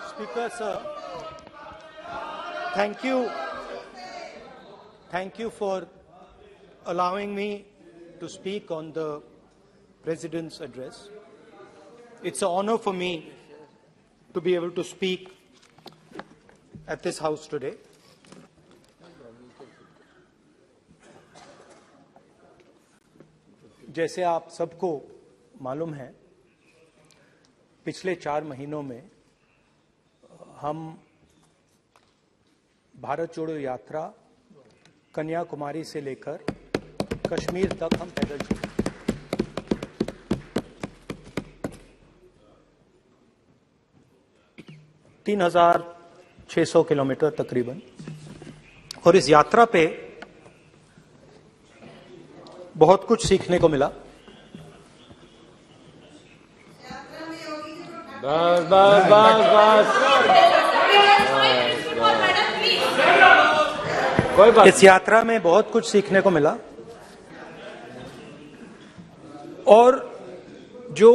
Speaker sir, thank you for allowing me to speak on the President's address. It's an honor for me to be able to speak at this House today. जैसे आप सबको मालूम है, पिछले 4 महीनों में हम भारत जोड़ो यात्रा कन्याकुमारी से लेकर कश्मीर तक हम पैदल चले। 3,600 किलोमीटर तकरीबन। और इस यात्रा पे बहुत कुछ सीखने को मिला। बस बस बस बस कोई बात। इस यात्रा में बहुत कुछ सीखने को मिला और जो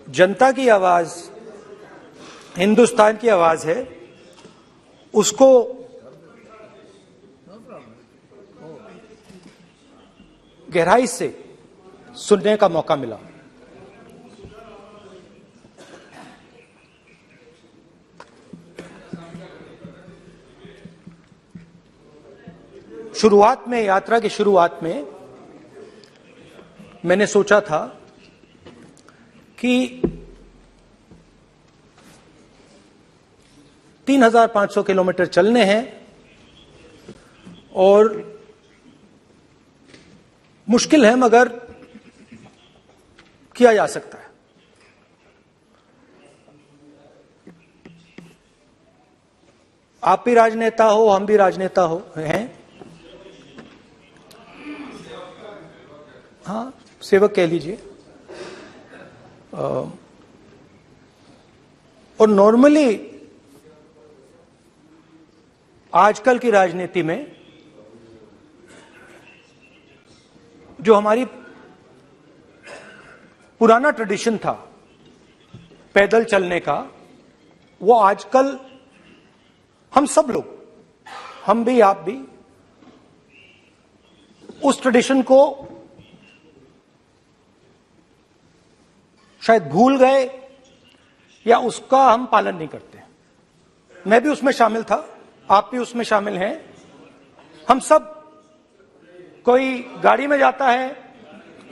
जनता की आवाज, हिंदुस्तान की आवाज है, उसको गहराई से सुनने का मौका मिला। शुरुआत में, यात्रा की शुरुआत में मैंने सोचा था कि 3,500 किलोमीटर चलने हैं और मुश्किल है मगर किया जा सकता है। आप भी राजनेता हो, हम भी राजनेता हैं। हाँ, सेवक कह लीजिए। और नॉर्मली आजकल की राजनीति में जो हमारी पुराना ट्रेडिशन था पैदल चलने का, वो आजकल हम सब लोग, हम भी आप भी, उस ट्रेडिशन को शायद भूल गए या उसका हम पालन नहीं करते। मैं भी उसमें शामिल था, आप भी उसमें शामिल हैं। हम सब, कोई गाड़ी में जाता है,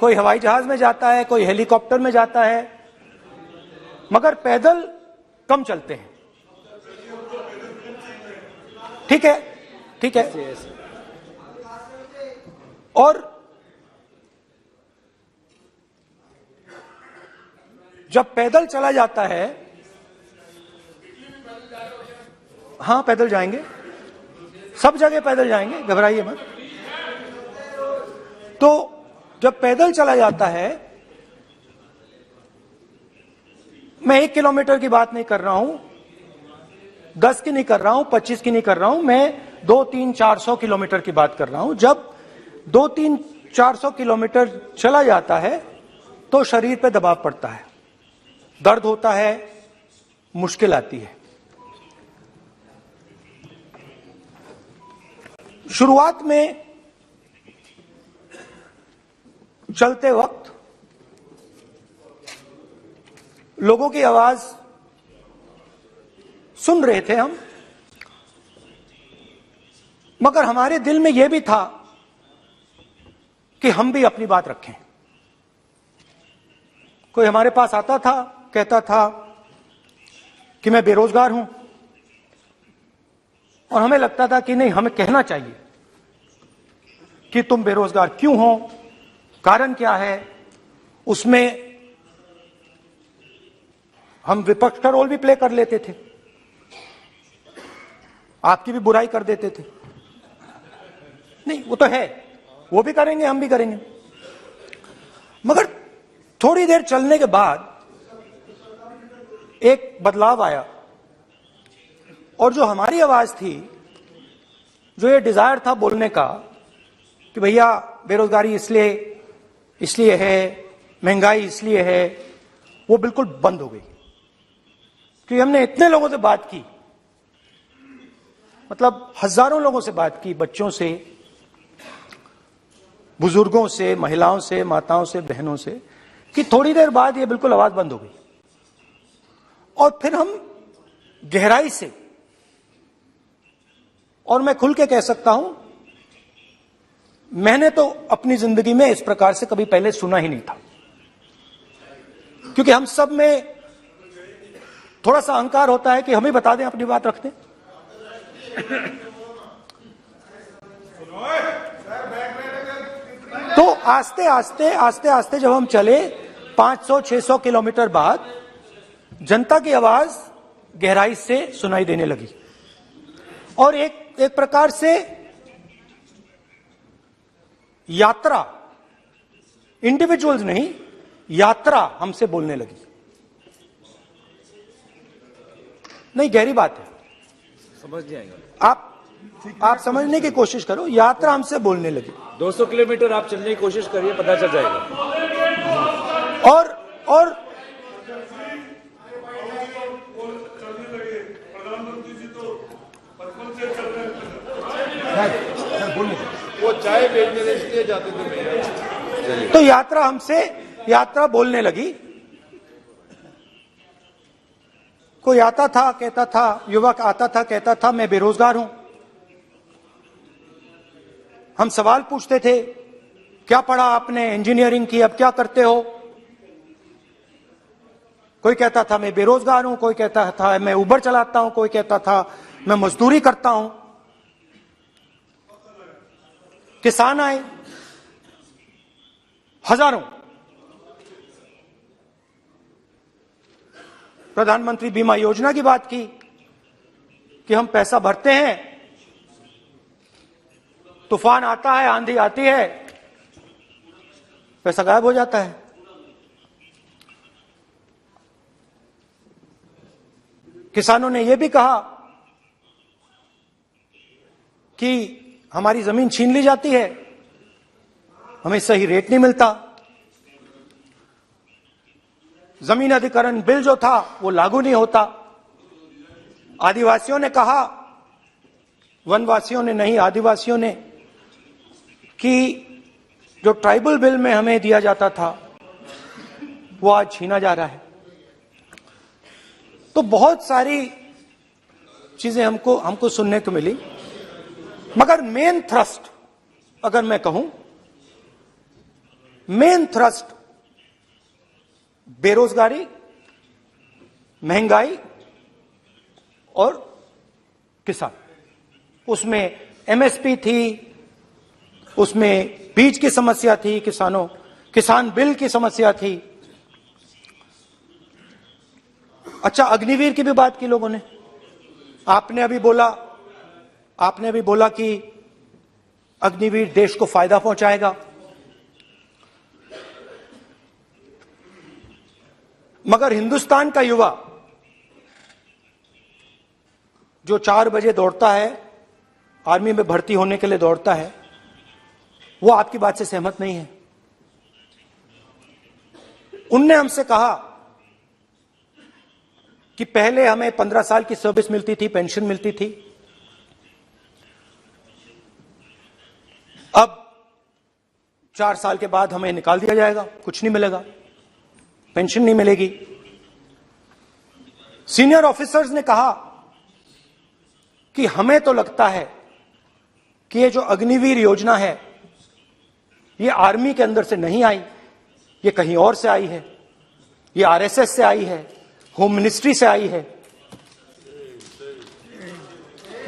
कोई हवाई जहाज में जाता है, कोई हेलीकॉप्टर में जाता है, मगर पैदल कम चलते हैं। ठीक है, ठीक है। और जब पैदल चला जाता है, हाँ पैदल जाएंगे, सब जगह पैदल जाएंगे, घबराइए मत। तो जब पैदल चला जाता है, मैं 1 किलोमीटर की बात नहीं कर रहा हूं, 10 की नहीं कर रहा हूं, 25 की नहीं कर रहा हूं, मैं 2-3-400 किलोमीटर की बात कर रहा हूं। जब 2-3-400 किलोमीटर चला जाता है तो शरीर पे दबाव पड़ता है, दर्द होता है, मुश्किल आती है। शुरुआत में चलते वक्त लोगों की आवाज सुन रहे थे हम, मगर हमारे दिल में यह भी था कि हम भी अपनी बात रखें। कोई हमारे पास आता था, कहता था कि मैं बेरोजगार हूं, और हमें लगता था कि नहीं, हमें कहना चाहिए कि तुम बेरोजगार क्यों हो, कारण क्या है। उसमें हम विपक्ष का रोल भी प्ले कर लेते थे, आपकी भी बुराई कर देते थे। नहीं, वो तो है, वो भी करेंगे, हम भी करेंगे। मगर थोड़ी देर चलने के बाद एक बदलाव आया, और जो हमारी आवाज थी, जो ये डिजायर था बोलने का कि भैया बेरोजगारी इसलिए है, महंगाई इसलिए है, वो बिल्कुल बंद हो गई। क्योंकि हमने इतने लोगों से बात की, मतलब हजारों लोगों से बात की, बच्चों से, बुजुर्गों से, महिलाओं से, माताओं से, बहनों से, कि थोड़ी देर बाद ये बिल्कुल आवाज बंद हो गई। और फिर हम गहराई से, और मैं खुल के कह सकता हूं, मैंने तो अपनी जिंदगी में इस प्रकार से कभी पहले सुना ही नहीं था। क्योंकि हम सब में थोड़ा सा अहंकार होता है कि हम ही बता दें, अपनी बात रख दें। तो आस्ते आस्ते जब हम चले 500-600 किलोमीटर बाद, जनता की आवाज गहराई से सुनाई देने लगी। और एक प्रकार से यात्रा, इंडिविजुअल्स नहीं, यात्रा हमसे बोलने लगी। नहीं, गहरी बात है, समझ नहीं आएगा। आप समझने की कोशिश करो। यात्रा हमसे बोलने लगी। 200 किलोमीटर आप चलने की कोशिश करिए, पता चल जाएगा। और वो चाय बेचने के लिए जाते थे भैया। तो यात्रा बोलने लगी। कोई आता था, कहता था, युवक आता था, कहता था मैं बेरोजगार हूं। हम सवाल पूछते थे, क्या पढ़ा आपने? इंजीनियरिंग की, अब क्या करते हो? कोई कहता था मैं बेरोजगार हूं, कोई कहता था मैं उबर चलाता हूं, कोई कहता था मैं मजदूरी करता हूं। किसान आए हजारों। प्रधानमंत्री बीमा योजना की बात की कि हम पैसा भरते हैं, तूफान आता है, आंधी आती है, पैसा गायब हो जाता है। किसानों ने यह भी कहा कि हमारी जमीन छीन ली जाती है, हमें सही रेट नहीं मिलता। जमीन अधिग्रहण बिल जो था वो लागू नहीं होता। आदिवासियों ने कहा, वनवासियों ने नहीं, आदिवासियों ने, कि जो ट्राइबल बिल में हमें दिया जाता था वो आज छीना जा रहा है। तो बहुत सारी चीजें हमको सुनने को मिली। मगर मेन थ्रस्ट, अगर मैं कहूं, मेन थ्रस्ट बेरोजगारी, महंगाई और किसान। उसमें एमएसपी थी, उसमें बीज की समस्या थी, किसान बिल की समस्या थी। अच्छा, अग्निवीर की भी बात की लोगों ने। आपने अभी बोला कि अग्निवीर देश को फायदा पहुंचाएगा। मगर हिंदुस्तान का युवा जो 4 बजे दौड़ता है, आर्मी में भर्ती होने के लिए दौड़ता है, वो आपकी बात से सहमत नहीं है। उनने हमसे कहा कि पहले हमें 15 साल की सर्विस मिलती थी, पेंशन मिलती थी, अब 4 साल के बाद हमें निकाल दिया जाएगा, कुछ नहीं मिलेगा, पेंशन नहीं मिलेगी। सीनियर ऑफिसर्स ने कहा कि हमें तो लगता है कि ये जो अग्निवीर योजना है ये आर्मी के अंदर से नहीं आई, ये कहीं और से आई है, ये आरएसएस से आई है, होम मिनिस्ट्री से आई है।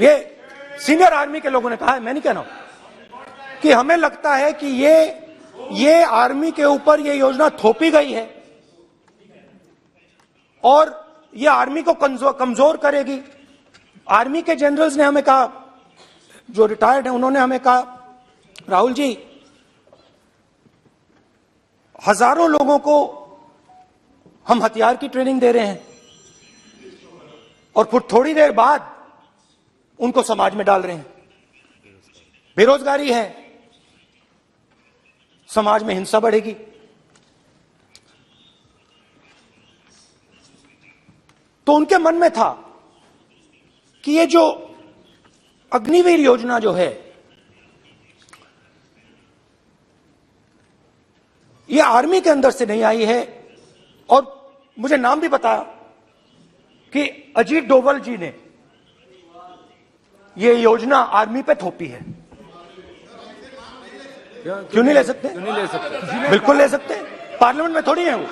ये सीनियर आर्मी के लोगों ने कहा है, मैं नहीं कह रहा हूं, कि हमें लगता है कि ये आर्मी के ऊपर ये योजना थोपी गई है और ये आर्मी को कमजोर करेगी। आर्मी के जनरल्स ने हमें कहा, जो रिटायर्ड हैं, उन्होंने हमें कहा, राहुल जी, हजारों लोगों को हम हथियार की ट्रेनिंग दे रहे हैं और फिर थोड़ी देर बाद उनको समाज में डाल रहे हैं। बेरोजगारी है, समाज में हिंसा बढ़ेगी। तो उनके मन में था कि ये जो अग्निवीर योजना जो है, ये आर्मी के अंदर से नहीं आई है। और मुझे नाम भी बताया कि अजीत डोभाल जी ने ये योजना आर्मी पे थोपी है। क्यों नहीं ले सकते? क्यों नहीं ले सकते? बिल्कुल ले सकते हैं, पार्लियामेंट में थोड़ी है वो।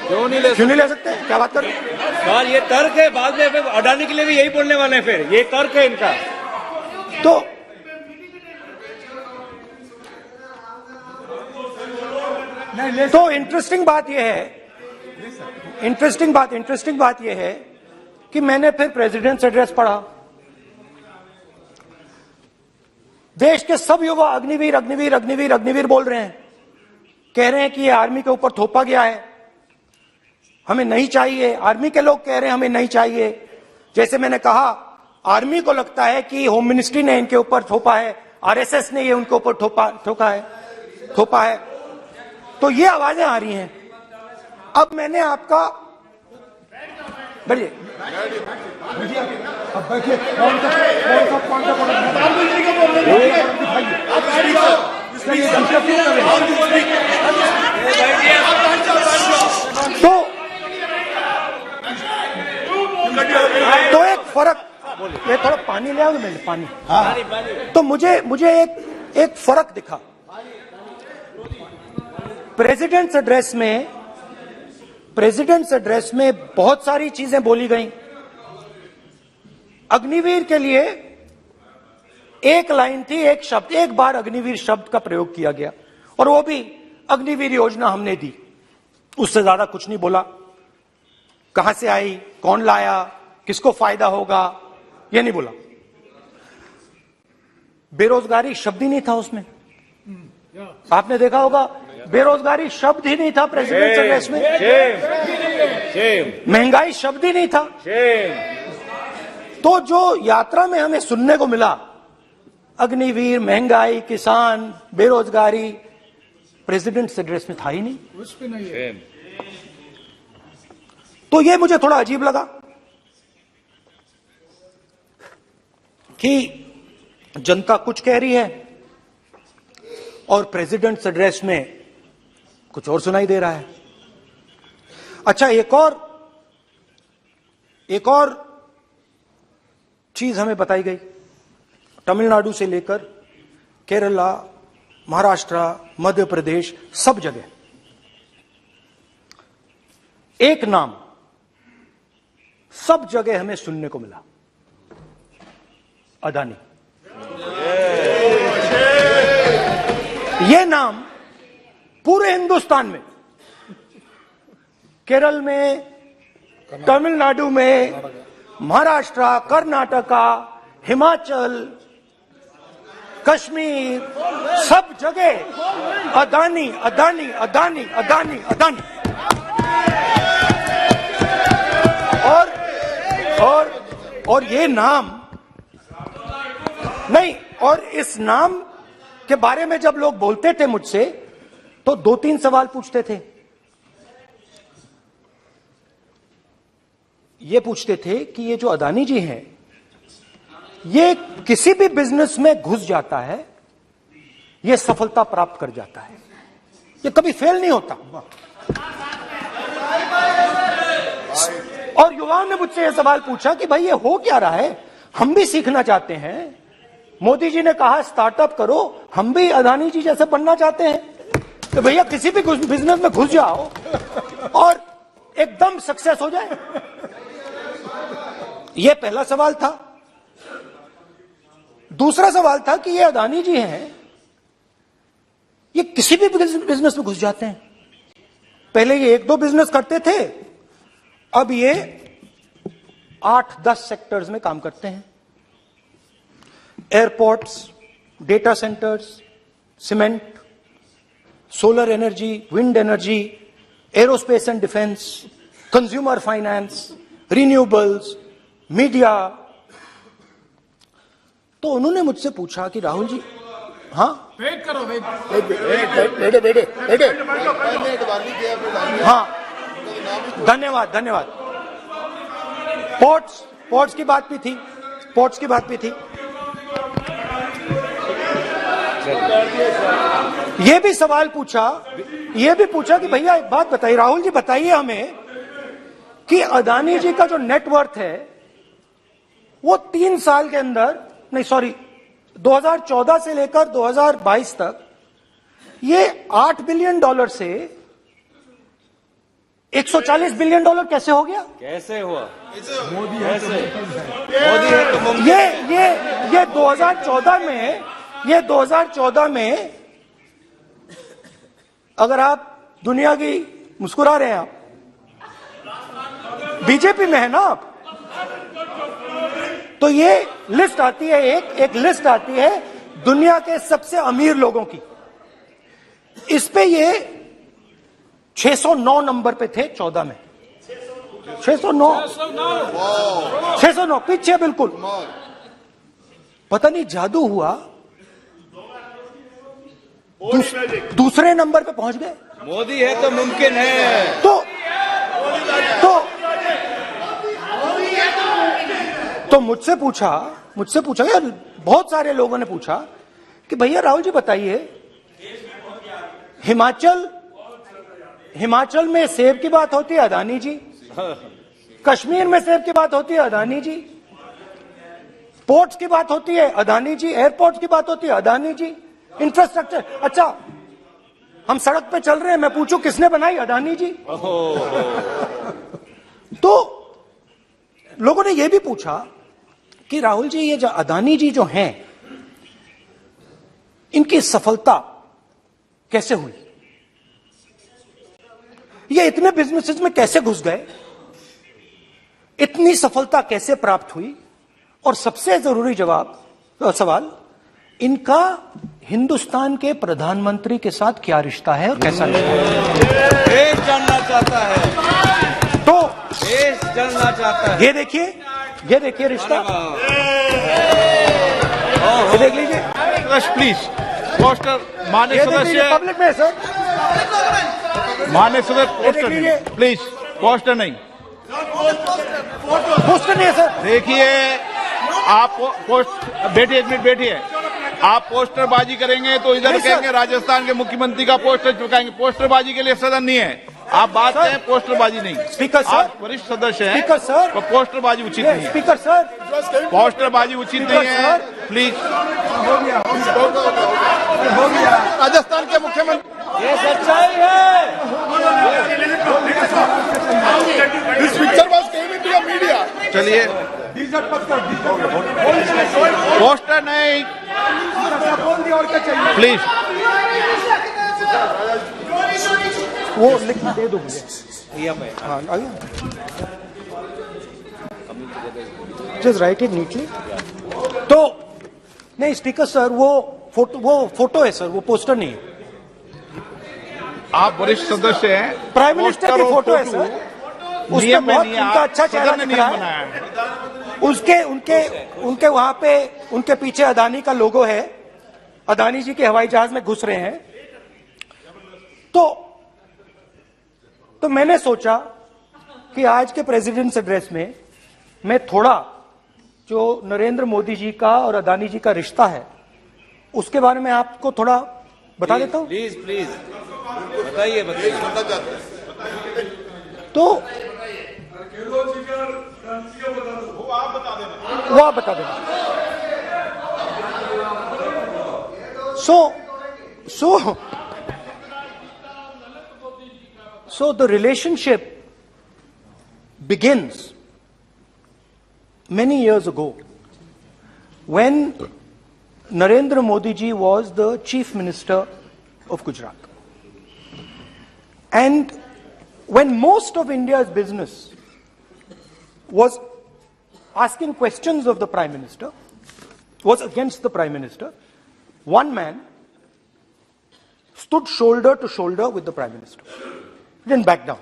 क्यों नहीं ले क्यों नहीं ले सकते? क्या बात कर रहे हैं? सर ये तर्क है, बाद में फिर अडानी के लिए भी यही बोलने वाले हैं, फिर ये तर्क है इनका। तो इंटरेस्टिंग बात यह है, इंटरेस्टिंग बात यह है कि मैंने फिर प्रेसिडेंट्स एड्रेस पढ़ा। देश के सब युवा अग्निवीर अग्निवीर अग्निवीर अग्निवीर बोल रहे हैं, कह रहे हैं कि ये आर्मी के ऊपर थोपा गया है, हमें नहीं चाहिए। आर्मी के लोग कह रहे हैं हमें नहीं चाहिए। जैसे मैंने कहा, आर्मी को लगता है कि होम मिनिस्ट्री ने इनके ऊपर थोपा है, आरएसएस ने ये उनके ऊपर थोपा है। तो ये आवाजें आ रही हैं। अब मैंने आपका बैठिए, अब बैठिए, तो एक फर्क, ये थोड़ा पानी ले आओगे मैंने पानी। तो मुझे एक फर्क दिखा प्रेसिडेंट्स एड्रेस में बहुत सारी चीजें बोली गई। अग्निवीर के लिए एक लाइन थी, एक शब्द, एक बार अग्निवीर शब्द का प्रयोग किया गया, और वो भी अग्निवीर योजना हमने दी। उससे ज्यादा कुछ नहीं बोला। कहां से आई, कौन लाया, किसको फायदा होगा, ये नहीं बोला। बेरोजगारी शब्द ही नहीं था उसमें। आपने देखा होगा, बेरोजगारी शब्द ही नहीं था प्रेसिडेंट एड्रेस में। महंगाई शब्द ही नहीं था। तो जो यात्रा में हमें सुनने को मिला, अग्निवीर, महंगाई, किसान, बेरोजगारी, प्रेसिडेंट एड्रेस में था ही नहीं। तो ये मुझे थोड़ा अजीब लगा कि जनता कुछ कह रही है और प्रेसिडेंट एड्रेस में कुछ और सुनाई दे रहा है। अच्छा, एक और चीज हमें बताई गई। तमिलनाडु से लेकर केरला, महाराष्ट्र, मध्य प्रदेश, सब जगह एक नाम सब जगह हमें सुनने को मिला, अदानी। यह नाम पूरे हिंदुस्तान में, केरल में, तमिलनाडु में, महाराष्ट्र, कर्नाटका, हिमाचल, कश्मीर, सब जगह अदानी अदानी अदानी अदानी अदानी। और ये नाम नहीं, और इस नाम के बारे में जब लोग बोलते थे मुझसे, तो 2-3 सवाल पूछते थे। ये पूछते थे कि ये जो अदानी जी हैं, ये किसी भी बिजनेस में घुस जाता है, ये सफलता प्राप्त कर जाता है, ये कभी फेल नहीं होता। और युवाओं ने मुझसे यह सवाल पूछा कि भाई ये हो क्या रहा है, हम भी सीखना चाहते हैं। मोदी जी ने कहा स्टार्टअप करो, हम भी अदानी जी जैसे बनना चाहते हैं। तो भैया किसी भी बिजनेस में घुस जाओ और एकदम सक्सेस हो जाए। यह पहला सवाल था। दूसरा सवाल था कि ये अदानी जी हैं, ये किसी भी बिजनेस में घुस जाते हैं। पहले ये 1-2 बिजनेस करते थे, अब ये 8-10 सेक्टर्स में काम करते हैं। Airports, data centres, cement, solar energy, wind energy, aerospace and defence, consumer finance, renewables, media. तो उन्होंने मुझसे पूछा कि राहुल जी, हाँ वेट करो, बेटे पहले अडवाणी के आपने नाम लिया। हाँ, धन्यवाद। पोर्ट्स की बात भी थी, पोर्ट्स की बात भी थी। ये भी सवाल पूछा, ये भी पूछा कि भैया एक बात बताइए, राहुल जी बताइए हमें कि अदानी जी का जो नेटवर्थ है वो 3 साल के अंदर, नहीं सॉरी 2014 से लेकर 2022 तक ये $8 बिलियन से $140 बिलियन कैसे हो गया? कैसे हुआ? मोदी कैसे? मोदी है तो मुमकिन है। ये 2014 में अगर आप दुनिया की, मुस्कुरा रहे हैं आप, बीजेपी में है ना आप, तो ये लिस्ट आती है, एक लिस्ट आती है दुनिया के सबसे अमीर लोगों की। इस पे ये 609 नंबर पे थे 14 में, 609 पीछे बिल्कुल। पता नहीं जादू हुआ, दूसरे नंबर पे पहुंच गए। मोदी है तो मुमकिन है। तो मुझसे पूछा यार, बहुत सारे लोगों ने पूछा कि भैया राहुल जी बताइए, हिमाचल में सेब की बात होती है अदानी जी, कश्मीर में सेब की बात होती है अदानी जी, पोर्ट्स की बात होती है अदानी जी, एयरपोर्ट्स की बात होती है अदानी जी, इंफ्रास्ट्रक्चर, अच्छा हम सड़क पे चल रहे हैं, मैं पूछूं किसने बनाई? अदानी जी। तो लोगों ने यह भी पूछा कि राहुल जी ये जो अदानी जी जो हैं, इनकी सफलता कैसे हुई? ये इतने बिजनेसेस में कैसे घुस गए? इतनी सफलता कैसे प्राप्त हुई? और सबसे जरूरी सवाल, इनका हिंदुस्तान के प्रधानमंत्री के साथ क्या रिश्ता है और कैसा रिश्ता है? देश जानना चाहता है, तो देश जानना चाहता है। ये देखिए रिश्ता, ये देख लीजिए प्लीज पोस्टर माननीय सदस्य, पब्लिक में सर, माननीय सदस्य देख पोस्टर लीजिए। नहीं, प्लीज पोस्टर नहीं। पोस्टर नहीं है सर। देखिए आप बैठिए, एक मिनट बैठिए। आप पोस्टरबाजी करेंगे तो इधर नहीं, सर। कहेंगे राजस्थान के मुख्यमंत्री का पोस्टर चिपकाएंगे। पोस्टरबाजी के लिए सदन नहीं है। आप बात सर। करें, पोस्टरबाजी नहीं। Speaker sir. आप वरिष्ठ सदस्य हैं, स्पीकर सर। तो पोस्टरबाजी उचित नहीं है। स्पीकर सर, पोस्टरबाजी उचित स्पीकर नहीं है, सर। प्लीज। राजस्थान के मुख्यमंत्री, ये सच्चाई है। This picture was came into the media. चलिए, पोस्टर नहीं, प्लीज। वो लिख दे दो मुझे। हाँ आइए, जस्ट राइट इट नीटली। तो नहीं स्पीकर सर, वो फोटो है सर, वो पोस्टर नहीं है। आप वरिष्ठ सदस्य हैं, प्राइम मिनिस्टर की पोस्टर और फोटो है फोटो सर, उसमें नियम में बहुत नहीं है। उनका अच्छा सदन चेहरा ने दिख रहा नियम है। बनाया है। उनके वहां पे, उनके पीछे अदानी का लोगो है, अदानी जी के हवाई जहाज में घुस रहे हैं। तो मैंने सोचा कि आज के प्रेसिडेंट्स एड्रेस में मैं थोड़ा जो नरेंद्र मोदी जी का और अदानी जी का रिश्ता है उसके बारे में आपको थोड़ा बता देता हूं। प्लीज प्लीज बताइए। तो वो आप बता देना। So the relationship begins many years ago when Narendra Modi ji was the Chief Minister of Gujarat. And when most of India's business was asking questions of the Prime Minister, was against the Prime Minister, one man stood shoulder to shoulder with the Prime Minister. He didn't back down.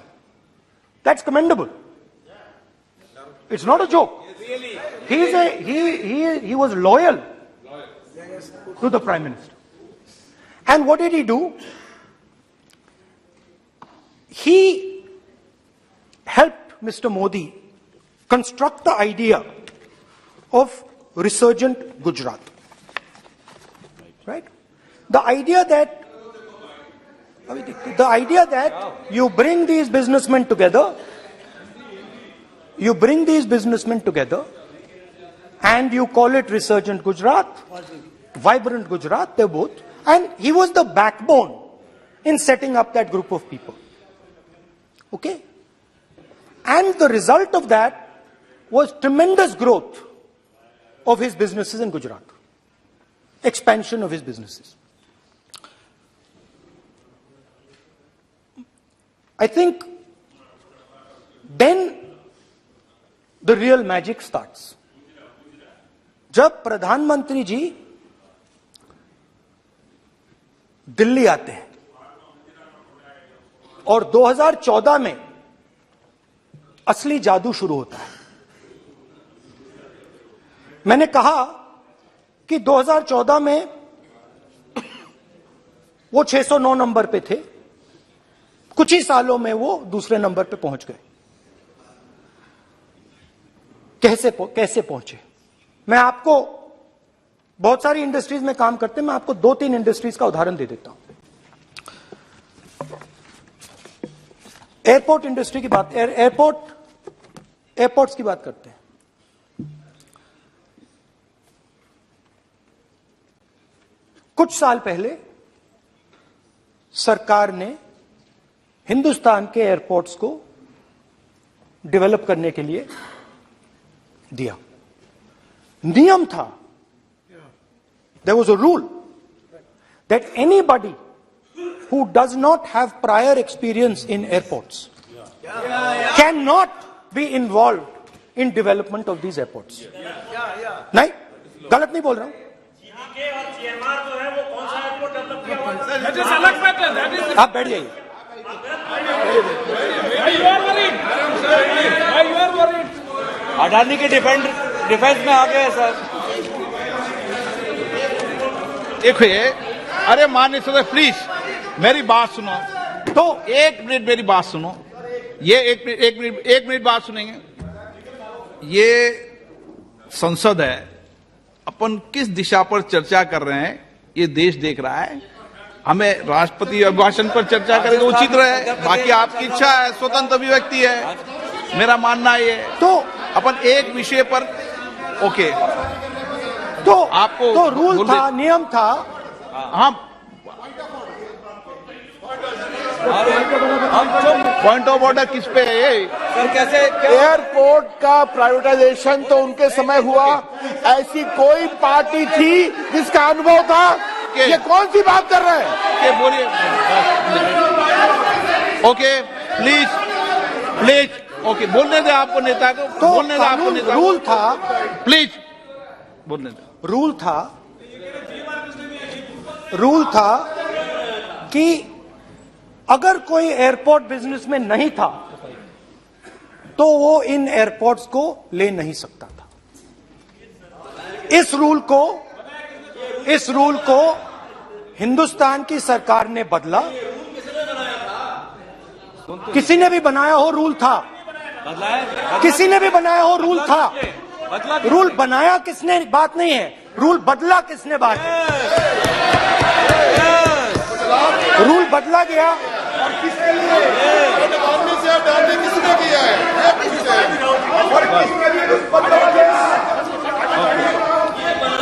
That's commendable. It's not a joke. He was loyal to the Prime Minister. And what did he do? He helped Mr. Modi construct the idea of resurgent Gujarat. Right? The idea that you bring these businessmen together, and you call it resurgent Gujarat, vibrant Gujarat, they're both. And he was the backbone in setting up that group of people. Okay? And the result of that was tremendous growth of his businesses in Gujarat. Expansion of his businesses. I think then the real magic starts. जब प्रधानमंत्री जी दिल्ली आते हैं और 2014 में असली जादू शुरू होता है। मैंने कहा कि 2014 में वो 609 नंबर पे थे, कुछ ही सालों में वो दूसरे नंबर पे पहुंच गए। कैसे पहुंचे? मैं आपको, बहुत सारी इंडस्ट्रीज में काम करते हैं, मैं आपको 2-3 इंडस्ट्रीज का उदाहरण दे देता हूं। एयरपोर्ट इंडस्ट्री की बात, एयरपोर्ट्स की बात करते हैं। कुछ साल पहले सरकार ने हिंदुस्तान के एयरपोर्ट्स को डेवलप करने के लिए दिया। नियम था, there was a rule that anybody who does not have prior experience in airports cannot be involved in development of these airports. नहीं, गलत नहीं बोल रहा हूं। आप बैठ जाइए। अडानी के डिफेंस में आ गए सर। देखिए, अरे माननीय सदस्य प्लीज मेरी बात सुनो। तो 1 मिनट मेरी बात सुनो। ये एक मिनट बात सुनेंगे। ये संसद है, अपन किस दिशा पर चर्चा कर रहे हैं ये देश देख रहा है। हमें राष्ट्रपति अभिभाषण पर चर्चा करें तो उचित रहे, बाकी आपकी इच्छा है, स्वतंत्र अभिव्यक्ति है। मेरा मानना ये तो अपन एक विषय पर ओके, तो आपको तो रूल था, नियम था। हाँ, पॉइंट ऑफ ऑर्डर किस पे है ये? सर कैसे एयरपोर्ट का प्राइवेटाइजेशन तो उनके समय हुआ, ऐसी कोई पार्टी थी जिसका अनुभव था? ये कौन सी बात कर रहे हैं? बोलिए। ओके प्लीज ओके, बोलने दे आपको नेता को, तो बोलने दे आपको नेता को। रूल था, प्लीज बोलने दे। रूल था कि अगर कोई एयरपोर्ट बिजनेस में नहीं था तो वो इन एयरपोर्ट्स को ले नहीं सकता था। इस रूल को हिंदुस्तान की सरकार ने बदला। किसी ने भी बनाया हो, रूल था। किसी ने भी बनाया हो, रूल था। रूल बनाया किसने बात नहीं है, रूल बदला किसने बात है। रूल बदला गया। किसने किया है?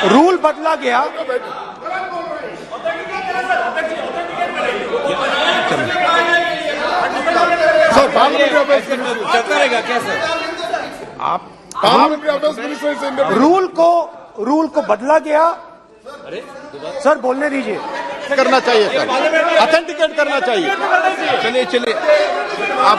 रूल बदला गया। सर, पार्लियामेंट्री अफेयर्स चलता रहेगा क्या सर? आप पार्लियामेंट्री अफेयर्स मिनिस्टर से रूल को बदला गया। सर बोलने दीजिए। करना चाहिए सर, ऑथेंटिकेट करना चाहिए। चलिए आप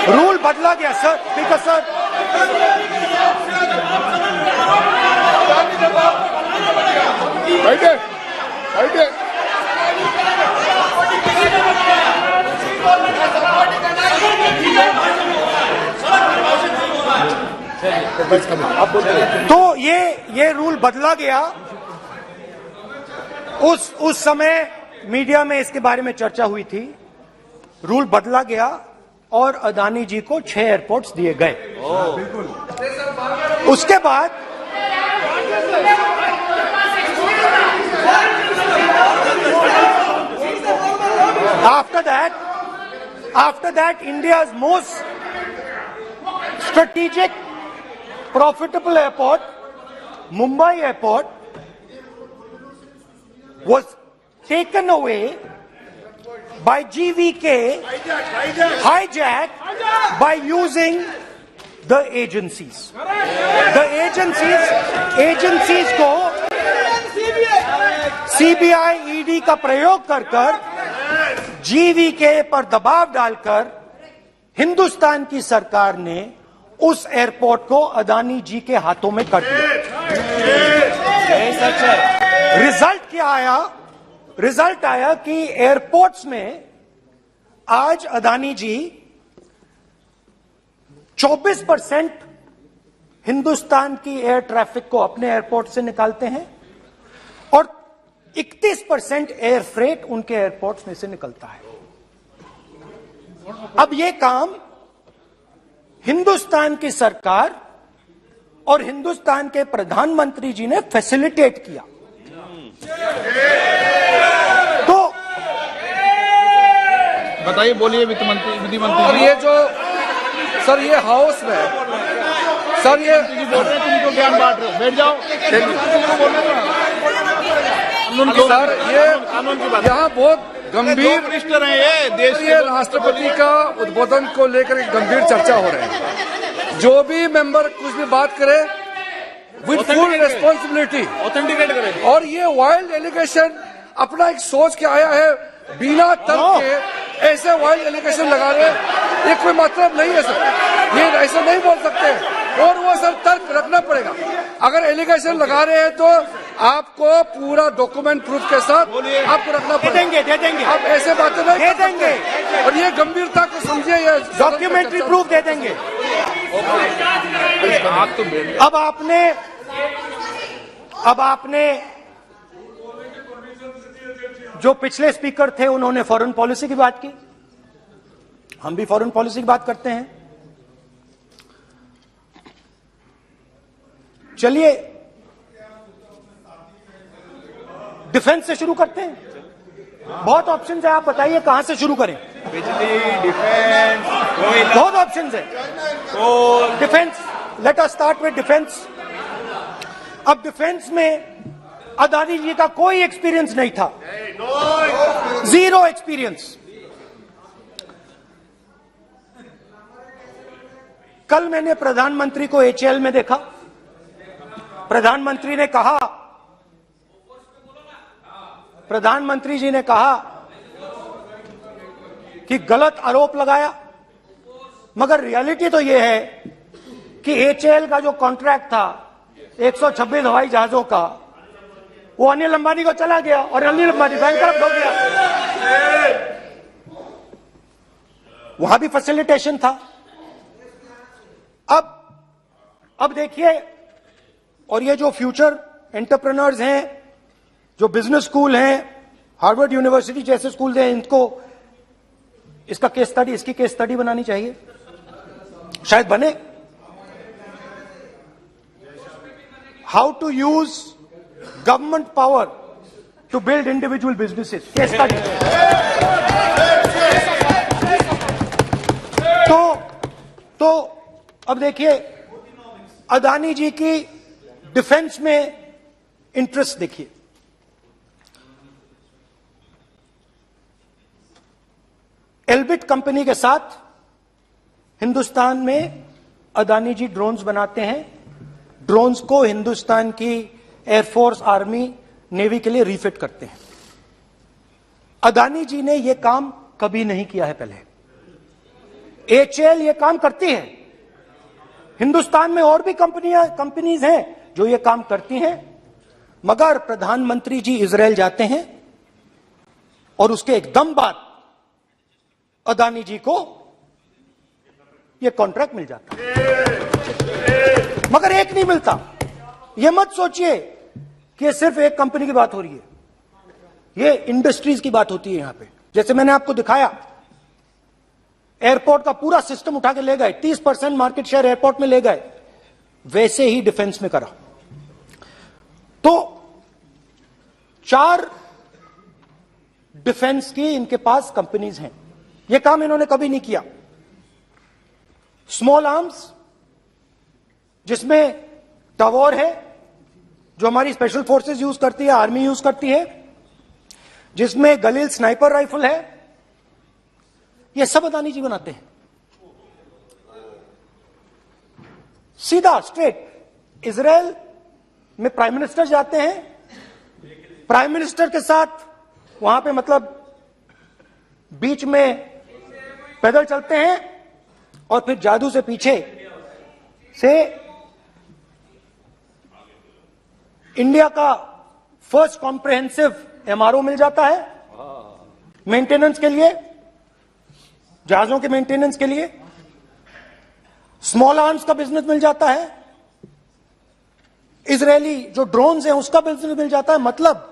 रूल बदला गया सर, ठीक है सर। बैठे बैठे तो ये रूल बदला गया। उस समय मीडिया में इसके बारे में चर्चा हुई थी। रूल बदला गया और अदानी जी को 6 एयरपोर्ट्स दिए गए। उसके बाद after that India's most strategic profitable airport, Mumbai airport, was taken away by GVK, hijacked by using the agencies. The agencies को CBI, ED का प्रयोग कर GVK पर दबाव डालकर हिंदुस्तान की सरकार ने उस एयरपोर्ट को अदानी जी के हाथों में कर दिया। रिजल्ट क्या आया? रिजल्ट आया कि एयरपोर्ट्स में आज अदानी जी 24% हिंदुस्तान की एयर ट्रैफिक को अपने एयरपोर्ट से निकालते हैं और 31% एयर फ्रेट उनके एयरपोर्ट्स में से निकलता है। अब यह काम हिंदुस्तान की सरकार और हिंदुस्तान के प्रधानमंत्री जी ने फैसिलिटेट किया। तो बताइए, बोलिए वित्त मंत्री, विधि मंत्री। और ये जो सर ये हाउस में सर ये बोल रहे हैं, तुम तो ज्ञान बांट रहे हो, बैठ जाओ। सर ये यहाँ बहुत गंभीर मिनिस्टर हैं ये देश के। ये राष्ट्रपति का उद्बोधन को लेकर एक गंभीर चर्चा हो रही है। जो भी मेंबर कुछ भी बात करे विद फुल रिस्पॉन्सिबिलिटी ऑथेंटिकेट करें। और ये वाइल्ड एलिगेशन अपना एक सोच के आया है, बिना तर्क के ऐसे वाइल्ड एलिगेशन लगा रहे, ये कोई मतलब नहीं है सर। ये ऐसे नहीं बोल सकते और वो सर तर्क रखना पड़ेगा। अगर एलिगेशन लगा रहे हैं तो आपको पूरा डॉक्यूमेंट प्रूफ के साथ आपको रखना पड़ेगा। दे देंगे आप ऐसे बातें नहीं दे देंगे और ये गंभीरता को समझिए। ये डॉक्यूमेंट्री प्रूफ दे देंगे। अब आपने जो पिछले स्पीकर थे उन्होंने फॉरेन पॉलिसी की बात की, हम भी फॉरेन पॉलिसी की बात करते हैं। चलिए डिफेंस से शुरू करते हैं। बहुत ऑप्शंस है, आप बताइए कहां से शुरू करें। बिजली, डिफेंस, बहुत ऑप्शंस है। Defence, let us start with defence. अब डिफेंस में अदानी जी का कोई एक्सपीरियंस नहीं था, जीरो एक्सपीरियंस। कल मैंने प्रधानमंत्री को HAL में देखा। प्रधानमंत्री जी ने कहा कि गलत आरोप लगाया, मगर रियलिटी तो यह है कि HAL का जो कॉन्ट्रैक्ट था 126 हवाई जहाजों का, वो अनिल अंबानी को चला गया और अनिल अंबानी बैंकरप्ट हो गया। वहां भी फैसिलिटेशन था। अब देखिए, और ये जो फ्यूचर एंटरप्रेन्योर्स हैं, जो बिजनेस स्कूल हैं, हार्वर्ड यूनिवर्सिटी जैसे स्कूल हैं, इनको इसका केस स्टडी, इसकी केस स्टडी बनानी चाहिए, शायद बने। How to use government power to build individual businesses, case study. तो अब देखिए, अदानी जी की डिफेंस में इंटरेस्ट देखिए। एल्बिट कंपनी के साथ हिंदुस्तान में अदानी जी ड्रोन्स बनाते हैं। ड्रोन्स को हिंदुस्तान की एयरफोर्स, आर्मी, नेवी के लिए रीफिट करते हैं। अदानी जी ने यह काम कभी नहीं किया है पहले। HAL यह काम करती है। हिंदुस्तान में और भी कंपनीज हैं जो ये काम करती हैं, मगर प्रधानमंत्री जी इजराइल जाते हैं और उसके एकदम बाद अदानी जी को ये कॉन्ट्रैक्ट मिल जाता है। मगर एक नहीं मिलता। यह मत सोचिए कि ये सिर्फ एक कंपनी की बात हो रही है, ये इंडस्ट्रीज की बात होती है यहां पे। जैसे मैंने आपको दिखाया, एयरपोर्ट का पूरा सिस्टम उठा के ले गए, 30% मार्केट शेयर एयरपोर्ट में ले गए, वैसे ही डिफेंस में करा। तो 4 डिफेंस की इनके पास कंपनीज हैं, यह काम इन्होंने कभी नहीं किया। स्मॉल आर्म्स, जिसमें टवॉर है जो हमारी स्पेशल फोर्सेस यूज करती है, आर्मी यूज करती है, जिसमें गलील स्नाइपर राइफल है, ये सब अदानी जी बनाते हैं। सीधा स्ट्रेट इजराइल में प्राइम मिनिस्टर जाते हैं, प्राइम मिनिस्टर के साथ वहां पे मतलब बीच में पैदल चलते हैं और फिर जादू से पीछे से इंडिया का फर्स्ट कॉम्प्रिहेंसिव एमआरओ मिल जाता है मेंटेनेंस के लिए, जहाजों के मेंटेनेंस के लिए। स्मॉल आर्म्स का बिजनेस मिल जाता है, इजरायली जो ड्रोन्स हैं उसका बिजनेस मिल जाता है। मतलब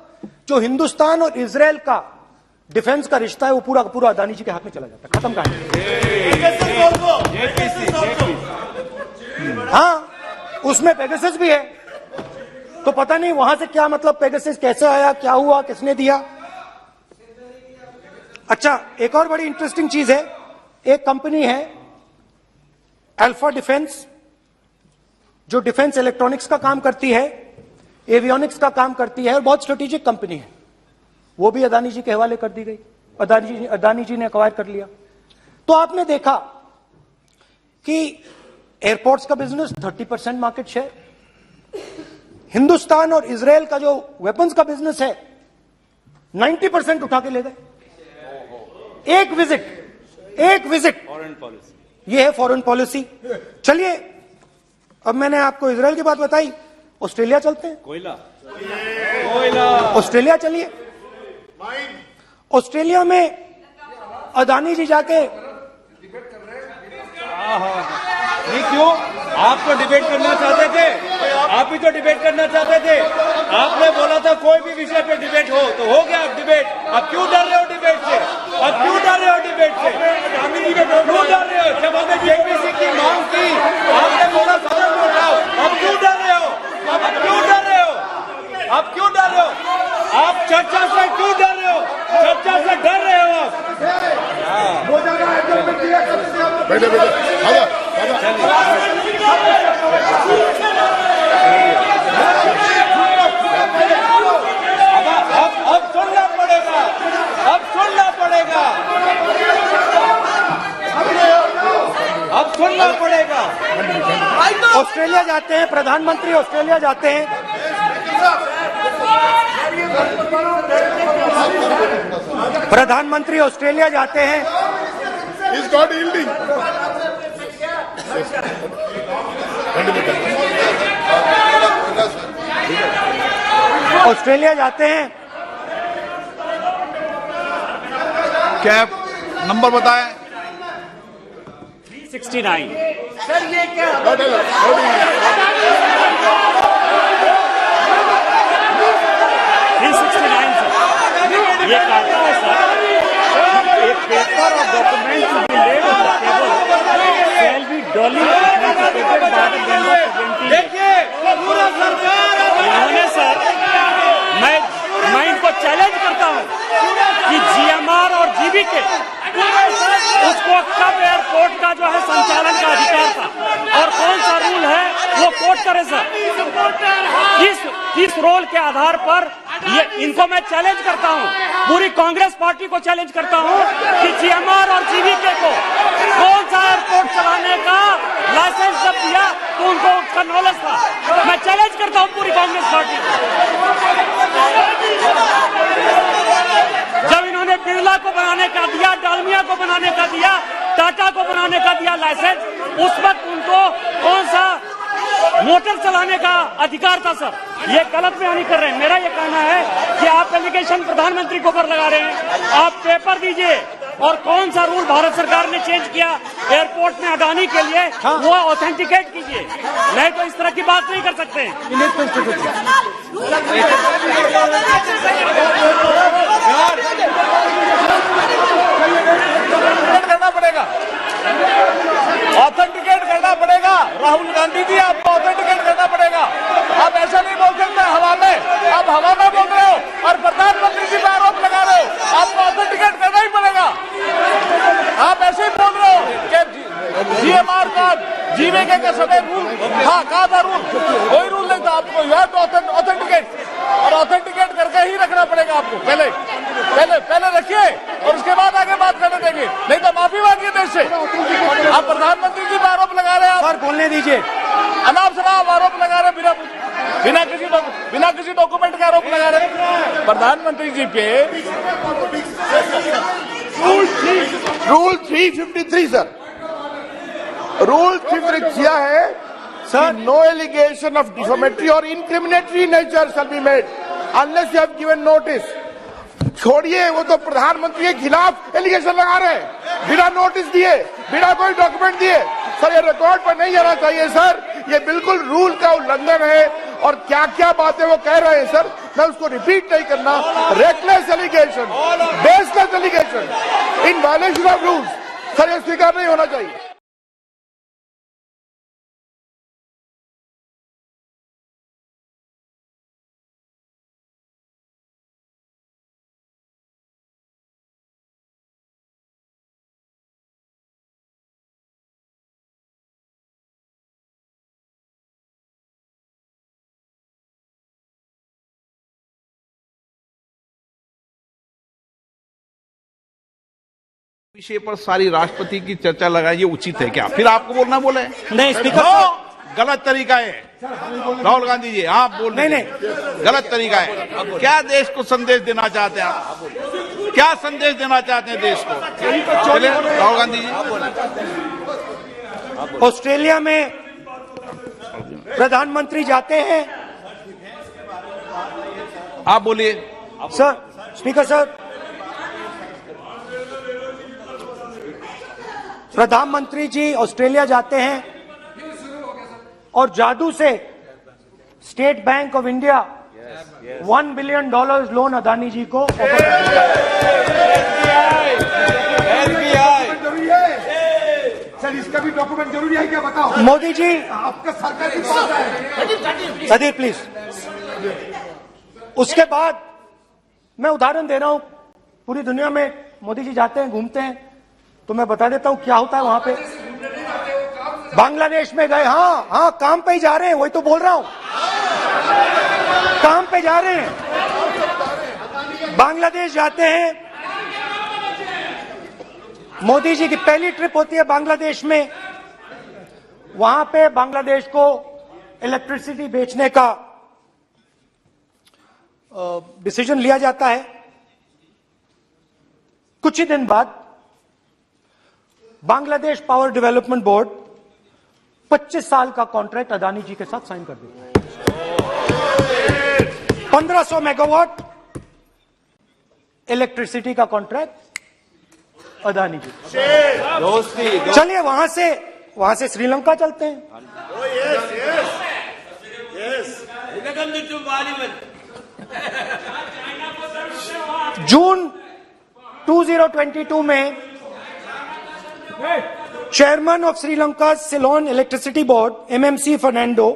जो हिंदुस्तान और इजराइल का डिफेंस का रिश्ता है वो पूरा का पूरा अदानी जी के हाथ में चला जाता है, खत्म कहानी। हाँ, उसमें पेगासस भी है, तो पता नहीं वहां से क्या मतलब पेगासस कैसे आया, क्या हुआ, किसने दिया। अच्छा, एक और बड़ी इंटरेस्टिंग चीज है, एक कंपनी है अल्फा डिफेंस, जो डिफेंस इलेक्ट्रॉनिक्स का काम करती है, एवियोनिक्स का काम करती है, और बहुत स्ट्रेटेजिक कंपनी है, वो भी अदानी जी के हवाले कर दी गई, अदानी जी ने एक्वायर कर लिया। तो आपने देखा कि एयरपोर्ट्स का बिजनेस 30% मार्केट शेयर, हिंदुस्तान और इजराइल का जो वेपन्स का बिजनेस है 90% उठा के ले गए। एक विजिट फॉरेन पॉलिसी, ये है फॉरेन पॉलिसी। चलिए, अब मैंने आपको इजराइल की बात बताई, ऑस्ट्रेलिया चलते हैं। कोयला ऑस्ट्रेलिया चलिए। ऑस्ट्रेलिया में अदानी जी जाके नहीं, क्यों? आप तो डिबेट करना चाहते थे, आप भी तो डिबेट करना चाहते थे। आपने बोला था कोई भी विषय पे डिबेट हो, तो हो गया अब डिबेट। अब क्यों डर रहे हो डिबेट से? अब क्यों डर रहे हो डिबेट से? क्यों डर रहे हो? जब हमने जेपीसी की मांग की, आपने बोला सदन में उठाओ। अब क्यों डर रहे हो? अब क्यों डर रहे हो? अब क्यों डर रहे हो? आप चर्चा से क्यों डर रहे हो? चर्चा से डर रहे हो आप? बैठे अब सुनना पड़ेगा, अब सुनना पड़ेगा, अब सुनना पड़ेगा। ऑस्ट्रेलिया जाते हैं, प्रधानमंत्री ऑस्ट्रेलिया जाते हैं, प्रधानमंत्री ऑस्ट्रेलिया जाते हैं। He's not yielding. ऑस्ट्रेलिया जाते हैं, कैब नंबर बताएं। 369। Not allowed. Not ये कहता है सर, एक पेपर और document to be laid on the table shall be duly authenticated by the member presenting. देखिए, पूरा सरकार इन्होंने सर, मैं इनको चैलेंज करता हूं कि जीएमआर और जीबीके उसको कब एयरपोर्ट का जो है संचालन का अधिकार था और कौन सा रूल है वो कोट करे सर। किस रोल के आधार पर ये, इनको मैं चैलेंज करता हूं, पूरी कांग्रेस पार्टी को चैलेंज करता हूं कि जीएमआर और जीबीके को कौन सा एयरपोर्ट चलाने का लाइसेंस जब दिया तो उनको उसका नॉलेज था। मैं चैलेंज करता हूं पूरी कांग्रेस पार्टी को। जब इन्होंने बिरला को बनाने का दिया, डालमिया को बनाने का दिया, टाटा को बनाने का दिया लाइसेंस, उस वक्त उनको कौन सा मोटर चलाने का अधिकार था सर? ये गलत बयानी कर रहे हैं। मेरा ये कहना है कि आप एलिगेशन प्रधानमंत्री के ऊपर लगा रहे हैं। आप पेपर दीजिए, और कौन सा रूल भारत सरकार ने चेंज किया एयरपोर्ट में अडानी के लिए, वो ऑथेंटिकेट कीजिए, नहीं तो इस तरह की बात नहीं कर सकते। करना पड़ेगा, ऑथेंटिकेट करना पड़ेगा। राहुल गांधी जी, आपको ऑथेंटिकेट करना पड़ेगा। आप ऐसा नहीं बोल सकते हवा में, आप हवा में बोल रहे हो और प्रधानमंत्री जी पे आरोप लगा रहे हो। आपको ऑथेंटिकेट करना ही पड़ेगा। आप ऐसे ही बोल रहे हो कि जीएमआर का जीवीके के समय रूल था, कहा था रूल, कोई रूल नहीं था। आपको यह तो ऑथेंटिकेट और ऑथेंटिकेट करके ही रखना पड़ेगा आपको। पहले रखिए और उसके बाद आगे बात करने देंगे, नहीं तो माफी मांगिए देश से। आप प्रधानमंत्री जी पर आरोप लगा रहे हैं, सर बोलने दीजिए। अनाप शनाप आरोप लगा रहे हैं, बिना किसी डॉक्यूमेंट के आरोप लगा रहे हैं प्रधानमंत्री जी पे। रूल 353 सर, रूल 353 किया है sir, no allegation of defamatory और incriminatory nature shall be made unless you have given notice. छोड़िए, वो तो प्रधानमंत्री के खिलाफ एलिगेशन लगा रहे हैं बिना नोटिस दिए, बिना कोई डॉक्यूमेंट दिए। सर ये रिकॉर्ड पर नहीं जाना चाहिए सर, ये बिल्कुल रूल का उल्लंघन है। और क्या क्या बातें वो कह रहे हैं सर, मैं उसको रिपीट नहीं करना। Reckless allegation, baseless allegation, in violation of rules, sir ये स्वीकार नहीं होना चाहिए। विषय पर सारी राष्ट्रपति की चर्चा लगाई, ये उचित है क्या? फिर आपको बोलना बोले नहीं स्पीकर, गलत तरीका है। राहुल गांधी जी, आप बोल रहे नहीं, गलत तरीका है। क्या देश को संदेश देना चाहते हैं आप? क्या संदेश देना चाहते हैं देश को? चलिए राहुल गांधी जी। ऑस्ट्रेलिया में प्रधानमंत्री जाते हैं। आप बोलिए सर, स्पीकर सर, प्रधानमंत्री जी ऑस्ट्रेलिया जाते हैं और जादू से state bank of India $1 billion loan Adani ji को ऑफर कर दिया। सर इसका भी डॉक्यूमेंट जरूरी है क्या, बताओ। मोदी जी, आपका सरकार की पास है। Sadyr please. उसके बाद मैं उदाहरण दे रहा हूं, पूरी दुनिया में मोदी जी जाते हैं, घूमते हैं, तो मैं बता देता हूं क्या होता है वहां पे। बांग्लादेश में गए, हाँ काम पे ही जा रहे हैं, वही तो बोल रहा हूं, काम पे जा रहे हैं। बांग्लादेश जाते हैं, मोदी जी की पहली ट्रिप होती है बांग्लादेश में। वहां पे बांग्लादेश को इलेक्ट्रिसिटी बेचने का डिसीजन लिया जाता है। कुछ ही दिन बाद बांग्लादेश पावर डेवलपमेंट बोर्ड 25 साल का कॉन्ट्रैक्ट अदानी जी के साथ साइन कर देता है। 1500 मेगावाट इलेक्ट्रिसिटी का कॉन्ट्रैक्ट अदानी जी। चलिए वहां से श्रीलंका चलते हैं। जून 2022 में Chairman of Sri Lanka's Ceylon Electricity Board, MMC Fernando,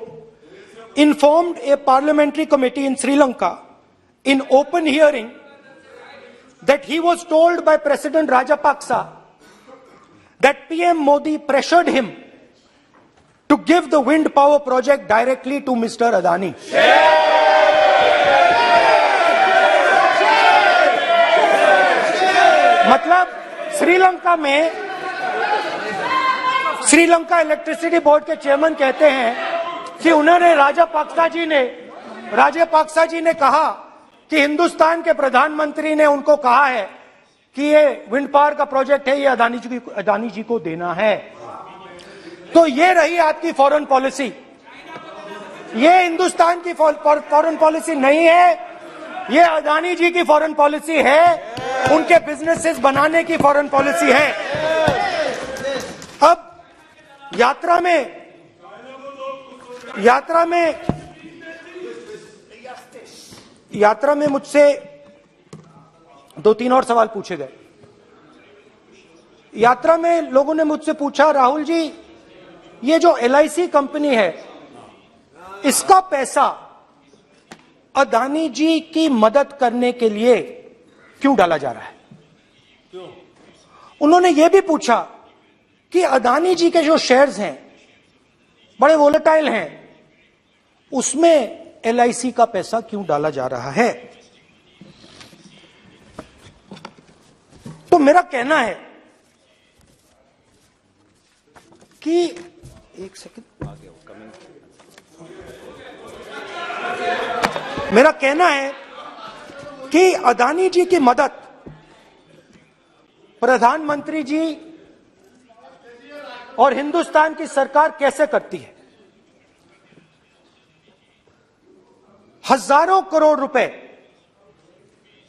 informed a parliamentary committee in Sri Lanka in open hearing that he was told by President Rajapaksa that PM Modi pressured him to give the wind power project directly to Mr. Adani. मतलब Sri Lanka electricity board के chairman कहते हैं कि उन्होंने राजापाक्सा जी ने कहा कि हिंदुस्तान के प्रधानमंत्री ने उनको कहा है कि ये विंड पावर का प्रोजेक्ट है, ये अदानी जी को देना है। तो ये रही आपकी फॉरेन पॉलिसी। ये हिंदुस्तान की फॉरेन पॉलिसी नहीं है, ये अदानी जी की फॉरेन पॉलिसी है, उनके बिजनेसेस बनाने की फॉरेन पॉलिसी है। अब यात्रा में मुझसे 2-3 और सवाल पूछे गए। यात्रा में लोगों ने मुझसे पूछा, राहुल जी ये जो LIC कंपनी है इसका पैसा अदानी जी की मदद करने के लिए क्यों डाला जा रहा है? उन्होंने यह भी पूछा कि अदानी जी के जो शेयर्स हैं बड़े वोलेटाइल हैं, उसमें LIC का पैसा क्यों डाला जा रहा है? तो मेरा कहना है कि एक सेकंड, मेरा कहना है कि अदानी जी की मदद प्रधानमंत्री जी और हिंदुस्तान की सरकार कैसे करती है? हजारों करोड़ रुपए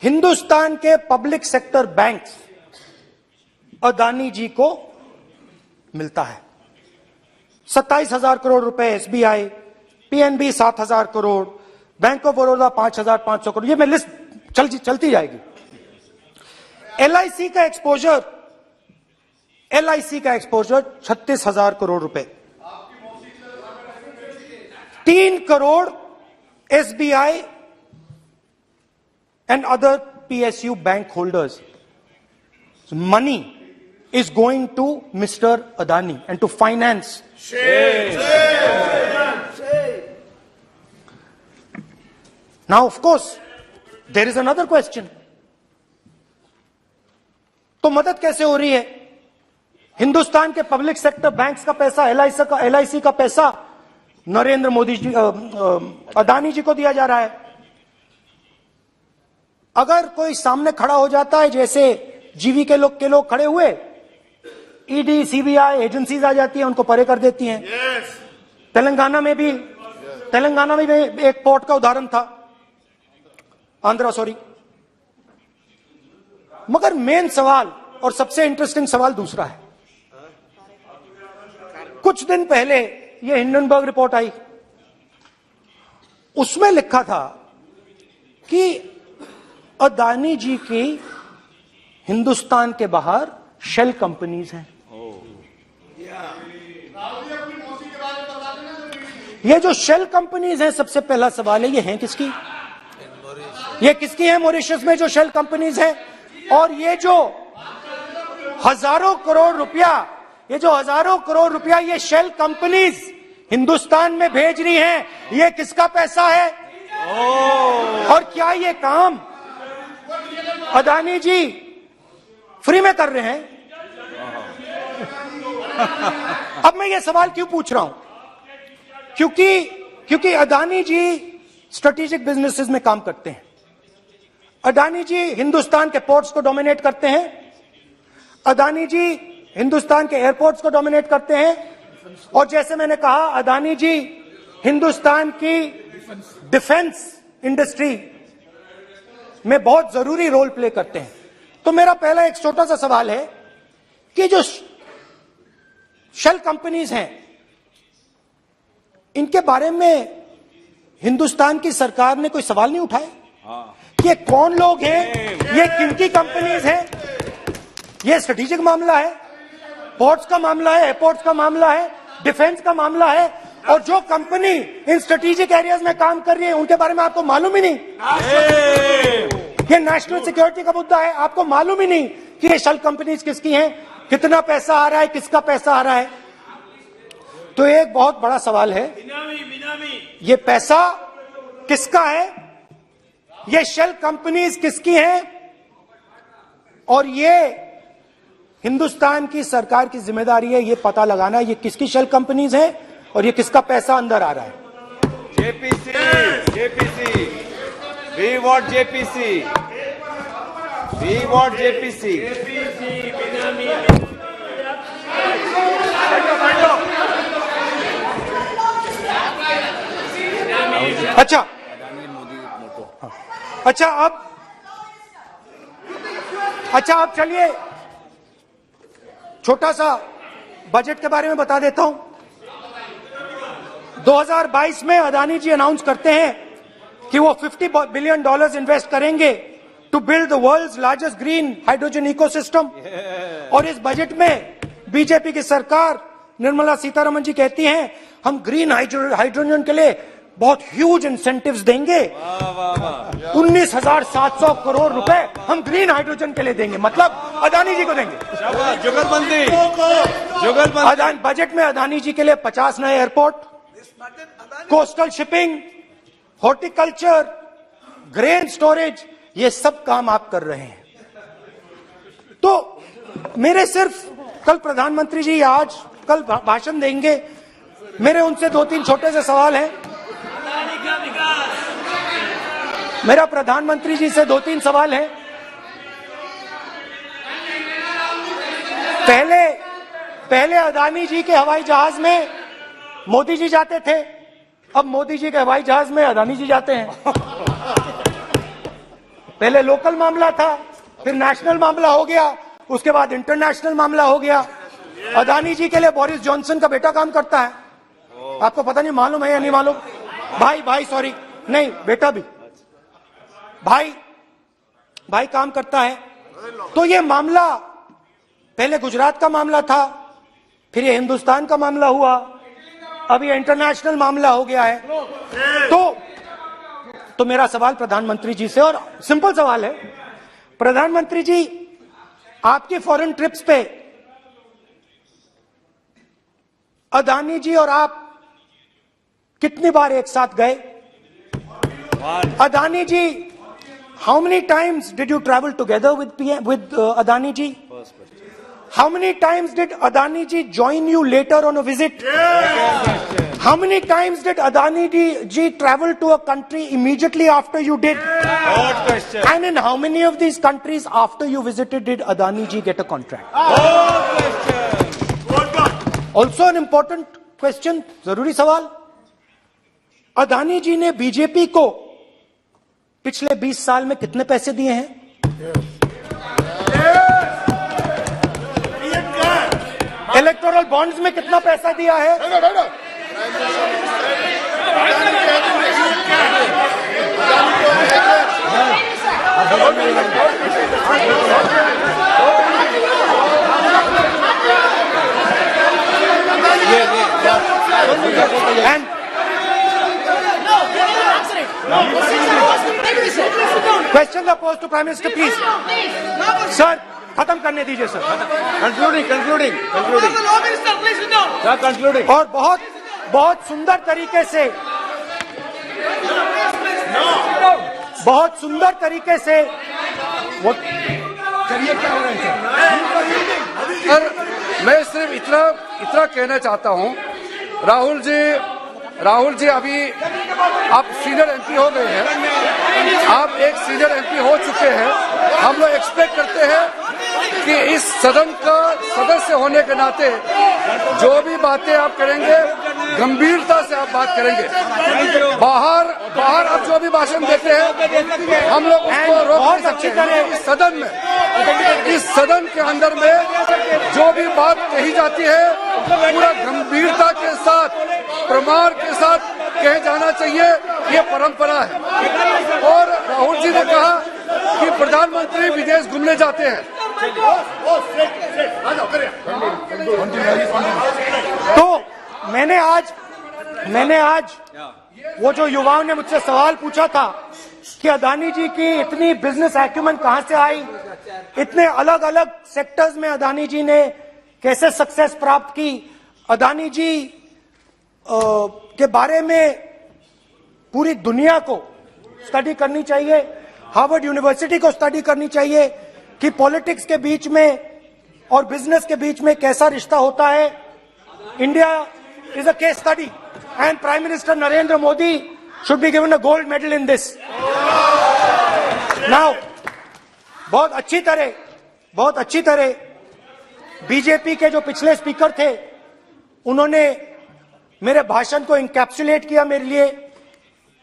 हिंदुस्तान के public sector banks Adani ji को मिलता है। 27,000 करोड़ रुपए SBI, PNB 7,000 crore, bank of Baroda 5,500 crore, ये मैं लिस्ट चलती जाएगी। LIC का एक्सपोजर 36,000 करोड़ रुपए, 3 crore SBI and other PSU bank holders. So money is going to Mr. Adani and to finance. Now, of course, there is another question. तो मदद कैसे हो रही है? हिंदुस्तान के पब्लिक सेक्टर बैंक्स का पैसा, LIC का पैसा नरेंद्र मोदी जी, अदानी जी को दिया जा रहा है। अगर कोई सामने खड़ा हो जाता है, जैसे जीवी के लोग खड़े हुए, ED, CBI एजेंसीज आ जाती है, उनको परे कर देती हैं। तेलंगाना में भी एक पोर्ट का उदाहरण था, मगर मेन सवाल और सबसे इंटरेस्टिंग सवाल दूसरा है। कुछ दिन पहले ये हिंडनबर्ग रिपोर्ट आई, उसमें लिखा था कि अदानी जी की हिंदुस्तान के बाहर शेल कंपनीज हैं। ये जो शेल कंपनीज हैं, सबसे पहला सवाल है, ये हैं किसकी? ये किसकी है मॉरिशस में जो शेल कंपनीज हैं? और ये जो हजारों करोड़ रुपया ये शेल कंपनीज हिंदुस्तान में भेज रही हैं, ये किसका पैसा है? और क्या ये काम अदानी जी फ्री में कर रहे हैं? अब मैं ये सवाल क्यों पूछ रहा हूं? क्योंकि अदानी जी स्ट्रेटेजिक बिजनेसेस में काम करते हैं। अदानी जी हिंदुस्तान के पोर्ट्स को डोमिनेट करते हैं, अदानी जी हिंदुस्तान के एयरपोर्ट्स को डोमिनेट करते हैं, और जैसे मैंने कहा, अदानी जी हिंदुस्तान की डिफेंस इंडस्ट्री में बहुत जरूरी रोल प्ले करते हैं। तो मेरा पहला एक छोटा सा सवाल है कि जो शेल कंपनीज हैं, इनके बारे में हिंदुस्तान की सरकार ने कोई सवाल नहीं उठाए? ये कौन लोग हैं, ये किनकी कंपनीज हैं? ये स्ट्रेटेजिक मामला है, पोर्ट्स का मामला है, एयरपोर्ट्स का मामला है, डिफेंस का मामला है, और जो कंपनी इन स्ट्रेटेजिक एरियाज में काम कर रही है उनके बारे में आपको मालूम ही नहीं। ये नेशनल सिक्योरिटी का मुद्दा है, आपको मालूम ही नहीं कि ये शेल कंपनीज किसकी हैं, कितना पैसा आ रहा है, किसका पैसा आ रहा है। तो एक बहुत बड़ा सवाल है, ये पैसा किसका है, ये शेल कंपनीज किसकी हैं, और ये हिंदुस्तान की सरकार की जिम्मेदारी है ये पता लगाना ये किसकी शेल कंपनीज हैं और ये किसका पैसा अंदर आ रहा है। JPC, we want JPC. अच्छा, अच्छा अब चलिए छोटा सा बजट के बारे में बता देता हूं। 2022 में अदानी जी अनाउंस करते हैं कि वो $50 बिलियन इन्वेस्ट करेंगे to build the world's largest green hydrogen ecosystem. और इस बजट में बीजेपी की सरकार निर्मला सीतारमण जी कहती हैं हम ग्रीन हाइड्रोजन के लिए बहुत ह्यूज इंसेंटिव्स देंगे। 19,700 करोड़ रुपए हम ग्रीन हाइड्रोजन के लिए देंगे, मतलब अदानी जी को देंगे। जुगलबंदी बजट में अदानी जी के लिए 50 नए airport, coastal shipping, horticulture, grain storage, ये सब काम आप कर रहे हैं। तो मेरे सिर्फ कल प्रधानमंत्री जी आज कल भाषण देंगे, मेरे उनसे 2-3 छोटे से सवाल हैं। मेरा प्रधानमंत्री जी से 2-3 सवाल हैं। पहले अदानी जी के हवाई जहाज में मोदी जी जाते थे, अब मोदी जी के हवाई जहाज में अदानी जी जाते हैं। पहले लोकल मामला था, फिर नेशनल मामला हो गया, उसके बाद इंटरनेशनल मामला हो गया। अदानी जी के लिए बोरिस जॉनसन का बेटा काम करता है, आपको पता नहीं मालूम है या नहीं मालूम? भाई सॉरी, नहीं बेटा भी, भाई काम करता है। तो ये मामला पहले गुजरात का मामला था, फिर ये हिंदुस्तान का मामला हुआ, अब ये इंटरनेशनल मामला हो गया है। तो मेरा सवाल प्रधानमंत्री जी से, और सिंपल सवाल है, प्रधानमंत्री जी आपकी फॉरेन ट्रिप्स पे अदानी जी और आप कितनी बार एक साथ गए? Adani ji, how many times did you travel together with Adani ji? How many times did Adani ji join you later on a visit? How many times did Adani ji travel to a country immediately after you did? And in how many of these countries after you visited did Adani ji get a contract? Also an important question, जरूरी सवाल, अदानी जी ने BJP को पिछले 20 साल में कितने पैसे दिए हैं? इलेक्टोरल बॉन्ड्स में कितना पैसा दिया है? And question the post to Prime Minister, please. Sir, खत्म करने दीजिए सर। कंक्लूडिंग और बहुत सुंदर तरीके से वो चलिए, क्या हो रहा है सर? मैं सिर्फ इतना कहना चाहता हूं, राहुल जी अभी आप सीनियर एमपी हो गए हैं, आप एक सीनियर एमपी हो चुके हैं। हम लोग एक्सपेक्ट करते हैं कि इस सदन का सदस्य होने के नाते जो भी बातें आप करेंगे गंभीरता से आप बात करेंगे। बाहर आप जो भी भाषण देते हैं हम लोग उसको रोक नहीं सकते हैं। इस सदन के अंदर में जो भी बात कही जाती है पूरा गंभीरता के साथ, प्रमाण के साथ कहे जाना चाहिए, ये परंपरा है। और राहुल जी ने कहा कि प्रधानमंत्री विदेश घूमने जाते हैं, तो मैंने आज वो जो युवाओं ने मुझसे सवाल पूछा था कि अदानी जी की इतनी बिजनेस एक्यूमेंट कहां से आई, इतने अलग अलग सेक्टर्स में अदानी जी ने कैसे सक्सेस प्राप्त की, अदानी जी के बारे में पूरी दुनिया को स्टडी करनी चाहिए, हार्वर्ड यूनिवर्सिटी को स्टडी करनी चाहिए कि पॉलिटिक्स के बीच में और बिजनेस के बीच में कैसा रिश्ता होता है। India is a case study and prime minister Narendra Modi should be given a gold medal in this. Now बहुत अच्छी तरह बीजेपी के जो पिछले स्पीकर थे उन्होंने मेरे भाषण को इंकैप्सुलेट किया मेरे लिए।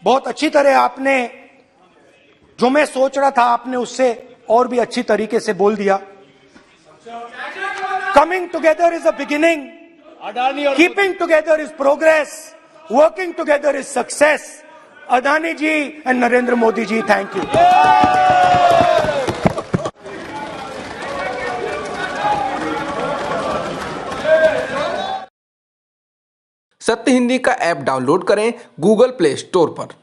बहुत अच्छी तरह आपने जो मैं सोच रहा था आपने उससे और भी अच्छी तरीके से बोल दिया। Coming together is a beginning, Adani और keeping together is progress, working together is success. Adani ji and Narendra Modi ji, thank you. Satya Hindi का ऐप डाउनलोड करें गूगल प्ले स्टोर पर।